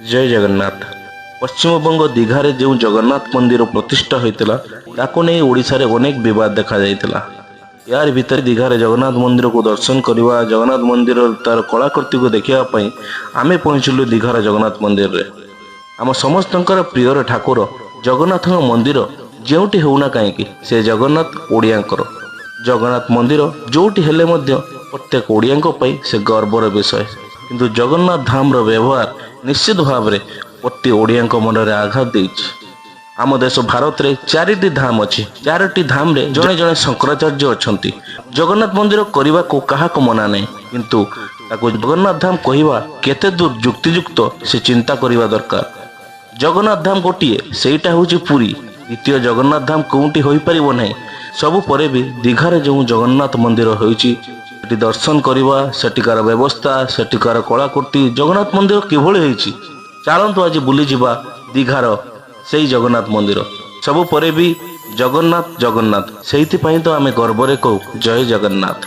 जय जगन्नाथ। पश्चिमबंग दीघारे जो जगन्नाथ मंदिर प्रतिष्ठा होता ताको नहीं ओडिशा रे अनेक विवाद देखा जाइतिला। यार भितर दीघारे जगन्नाथ मंदिर को दर्शन करवा जगन्नाथ मंदिर तार कलाकृति को देखा आमे पहुंचलु दीघार जगन्नाथ मंदिर रे। आम समस्तंकर प्रियर ठाकुर जगन्नाथ मंदिर जोटी होना कहीं से जगन्नाथ ओडियांकर जगन्नाथ मंदिर जोटी हेले मध्य प्रत्येक ओडियांक पई से गर्वर विषय। किंतु जगन्नाथ धाम रो व्यवहार निश्चित भाव में प्रति ओडियांक मन में आघात देछि। आम देश भारत रे चारिटी धाम अच्छी। चारोटी धाम रे जड़े जड़े शंकराचार्य अछंती। जगन्नाथ मंदिर करने को कहा मना नहीं, किंतु ताको जगन्नाथ धाम कहवा केते दूर युक्तियुक्त से चिंता करवा दरकार। जगन्नाथ धाम गोटे सेटा हूँ पुरी, द्वितीय जगन्नाथ धाम कौटी हो पारिबो नहीं। सबु परे भी दीघारे जो जगन्नाथ मंदिर होइछि सेठी दर्शन करवा, सेठिकार व्यवस्था, सेठिकार कलाकृति, जगन्नाथ मंदिर किभଳି होइछि चलतु आज बुली जिबा दीघार सेई जगन्नाथ मंदिर। सबु परे भी जगन्नाथ जगन्नाथ, सेइथि पई तो आमे गर्वरे कहू जय जगन्नाथ।